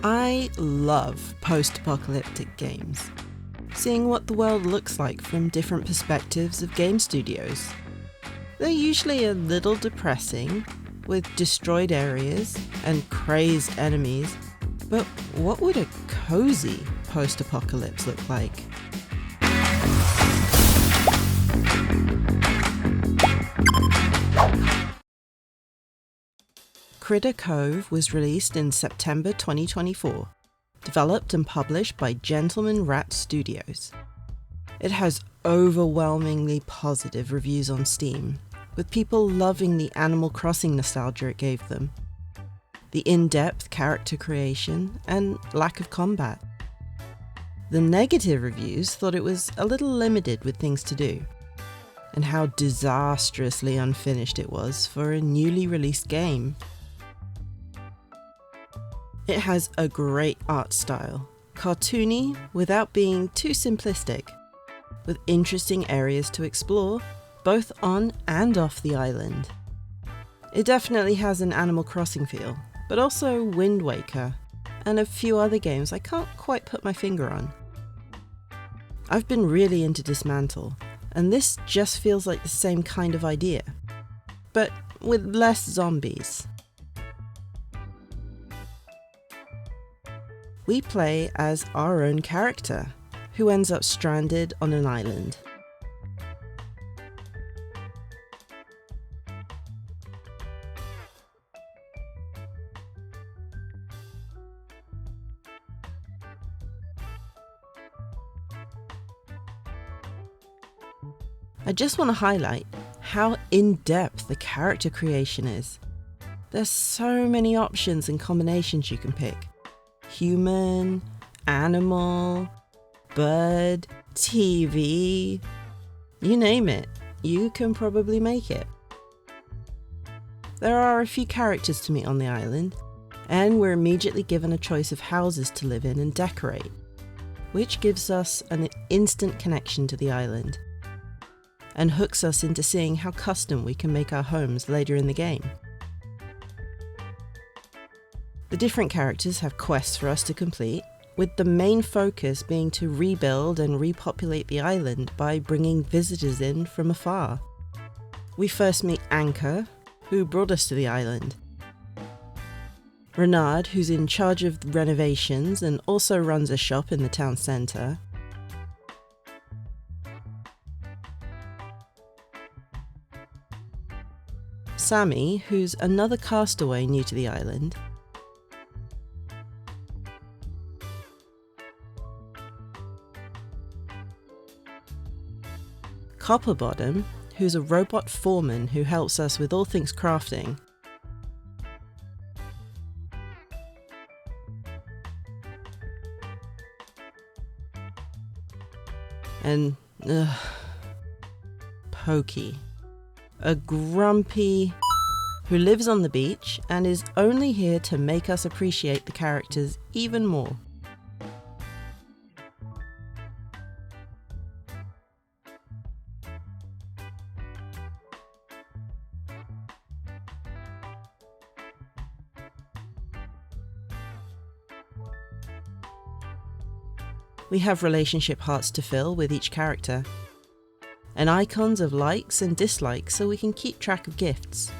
I love post-apocalyptic games, seeing what the world looks like from different perspectives of game studios. They're usually a little depressing, with destroyed areas and crazed enemies, but what would a cozy post-apocalypse look like? Critter Cove was released in September 2024, developed and published by Gentleman Rat Studios. It has overwhelmingly positive reviews on Steam, with people loving the Animal Crossing nostalgia it gave them, the in-depth character creation, and lack of combat. The negative reviews thought it was a little limited with things to do, and how disastrously unfinished it was for a newly released game. It has a great art style, cartoony without being too simplistic, with interesting areas to explore, both on and off the island. It definitely has an Animal Crossing feel, but also Wind Waker, and a few other games I can't quite put my finger on. I've been really into Dismantle, and this just feels like the same kind of idea, but with less zombies. We play as our own character, who ends up stranded on an island. I just want to highlight how in-depth the character creation is. There's so many options and combinations you can pick. Human, animal, bird, TV, you name it, you can probably make it. There are a few characters to meet on the island, and we're immediately given a choice of houses to live in and decorate, which gives us an instant connection to the island, and hooks us into seeing how custom we can make our homes later in the game. The different characters have quests for us to complete, with the main focus being to rebuild and repopulate the island by bringing visitors in from afar. We first meet Anchor, who brought us to the island. Renard, who's in charge of renovations and also runs a shop in the town centre. Sammy, who's another castaway new to the island. Copperbottom, who's a robot foreman who helps us with all things crafting. And, Pokey, a grumpy who lives on the beach and is only here to make us appreciate the characters even more. We have relationship hearts to fill with each character, and icons of likes and dislikes so we can keep track of gifts.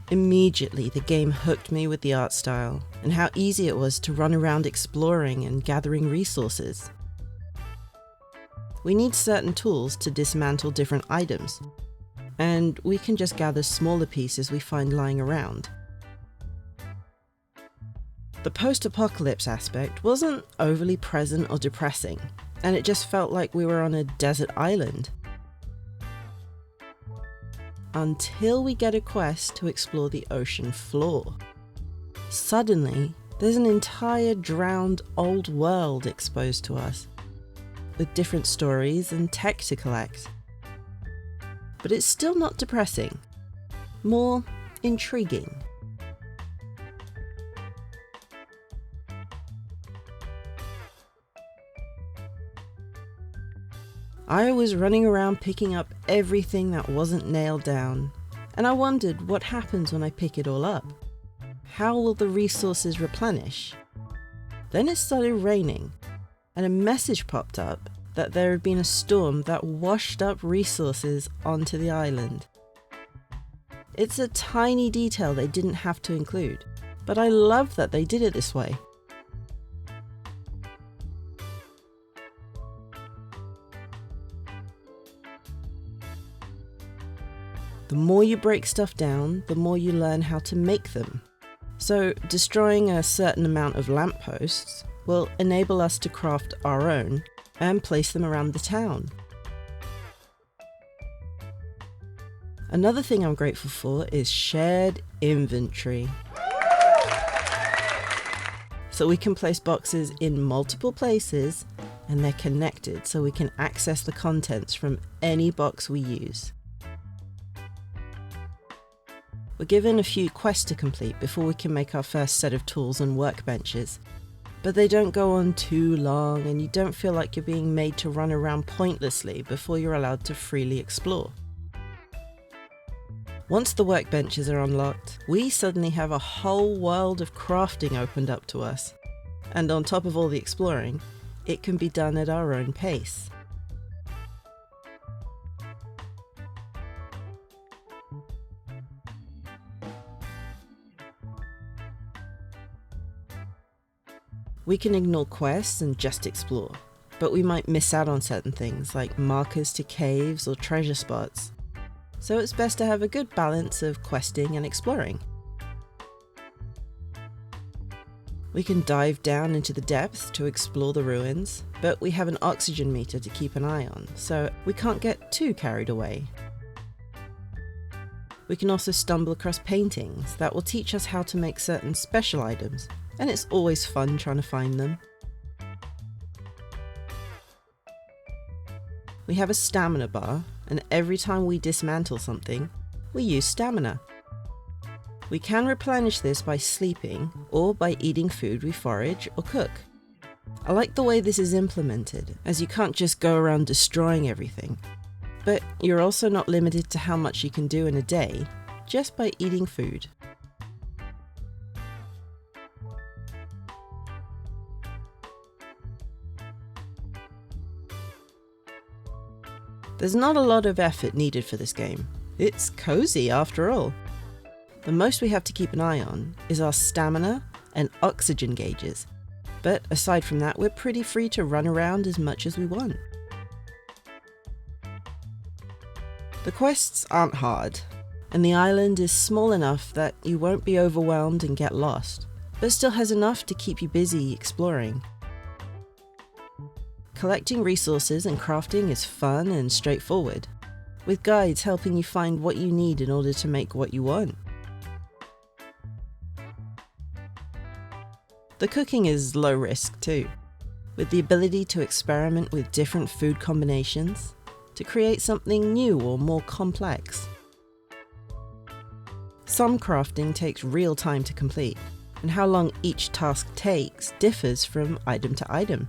Immediately, the game hooked me with the art style and how easy it was to run around exploring and gathering resources. We need certain tools to dismantle different items, and we can just gather smaller pieces we find lying around. The post-apocalypse aspect wasn't overly present or depressing, and it just felt like we were on a desert island. Until we get a quest to explore the ocean floor. Suddenly, there's an entire drowned old world exposed to us, with different stories and tech to collect. But it's still not depressing, more intriguing. I was running around picking up everything that wasn't nailed down, and I wondered what happens when I pick it all up. How will the resources replenish? Then it started raining, and a message popped up that there had been a storm that washed up resources onto the island. It's a tiny detail they didn't have to include, but I love that they did it this way. The more you break stuff down, the more you learn how to make them. So destroying a certain amount of lampposts will enable us to craft our own and place them around the town. Another thing I'm grateful for is shared inventory. So we can place boxes in multiple places and they're connected so we can access the contents from any box we use. We're given a few quests to complete before we can make our first set of tools and workbenches, but they don't go on too long and you don't feel like you're being made to run around pointlessly before you're allowed to freely explore. Once the workbenches are unlocked, we suddenly have a whole world of crafting opened up to us, and on top of all the exploring, it can be done at our own pace. We can ignore quests and just explore, but we might miss out on certain things like markers to caves or treasure spots, so it's best to have a good balance of questing and exploring. We can dive down into the depths to explore the ruins, but we have an oxygen meter to keep an eye on, so we can't get too carried away. We can also stumble across paintings that will teach us how to make certain special items, and it's always fun trying to find them. We have a stamina bar, and every time we dismantle something, we use stamina. We can replenish this by sleeping or by eating food we forage or cook. I like the way this is implemented, as you can't just go around destroying everything, but you're also not limited to how much you can do in a day just by eating food. There's not a lot of effort needed for this game. It's cozy after all. The most we have to keep an eye on is our stamina and oxygen gauges, but aside from that, we're pretty free to run around as much as we want. The quests aren't hard, and the island is small enough that you won't be overwhelmed and get lost, but still has enough to keep you busy exploring. Collecting resources and crafting is fun and straightforward, with guides helping you find what you need in order to make what you want. The cooking is low risk too, with the ability to experiment with different food combinations to create something new or more complex. Some crafting takes real time to complete, and how long each task takes differs from item to item.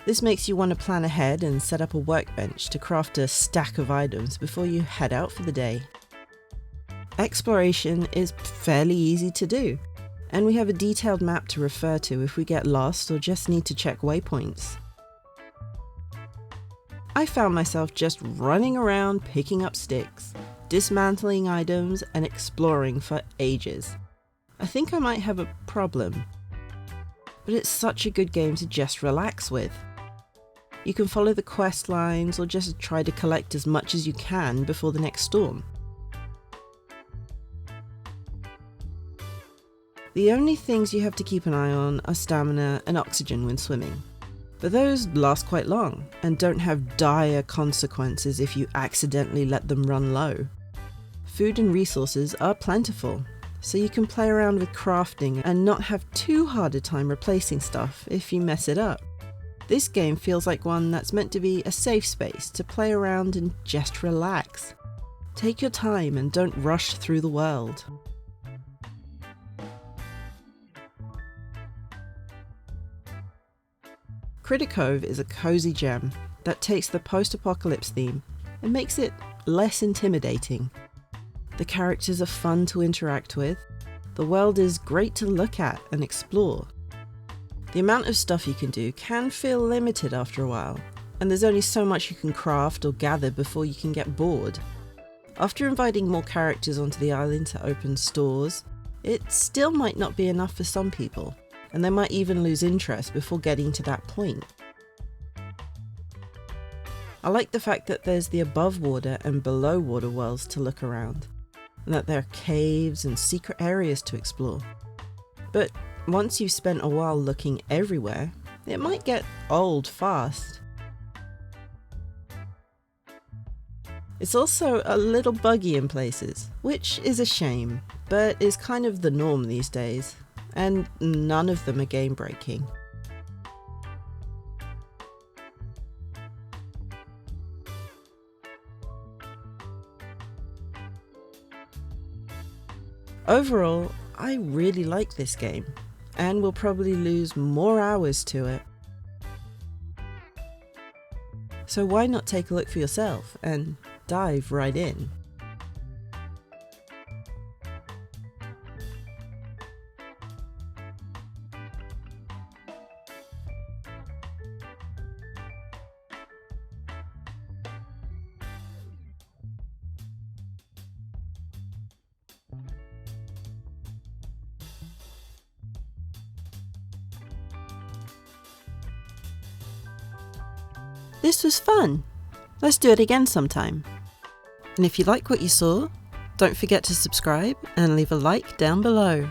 This makes you want to plan ahead and set up a workbench to craft a stack of items before you head out for the day. Exploration is fairly easy to do, and we have a detailed map to refer to if we get lost or just need to check waypoints. I found myself just running around picking up sticks, dismantling items, and exploring for ages. I think I might have a problem, but it's such a good game to just relax with. You can follow the quest lines or just try to collect as much as you can before the next storm. The only things you have to keep an eye on are stamina and oxygen when swimming, but those last quite long and don't have dire consequences if you accidentally let them run low. Food and resources are plentiful, so you can play around with crafting and not have too hard a time replacing stuff if you mess it up. This game feels like one that's meant to be a safe space to play around and just relax. Take your time and don't rush through the world. Critter Cove is a cozy gem that takes the post-apocalypse theme and makes it less intimidating. The characters are fun to interact with, the world is great to look at and explore. The amount of stuff you can do can feel limited after a while, and there's only so much you can craft or gather before you can get bored. After inviting more characters onto the island to open stores, it still might not be enough for some people, and they might even lose interest before getting to that point. I like the fact that there's the above water and below water worlds to look around, and that there are caves and secret areas to explore. But once you've spent a while looking everywhere, it might get old fast. It's also a little buggy in places, which is a shame, but is kind of the norm these days, and none of them are game breaking. Overall, I really like this game, and will probably lose more hours to it. So why not take a look for yourself and dive right in? This was fun. Let's do it again sometime. And if you like what you saw, don't forget to subscribe and leave a like down below.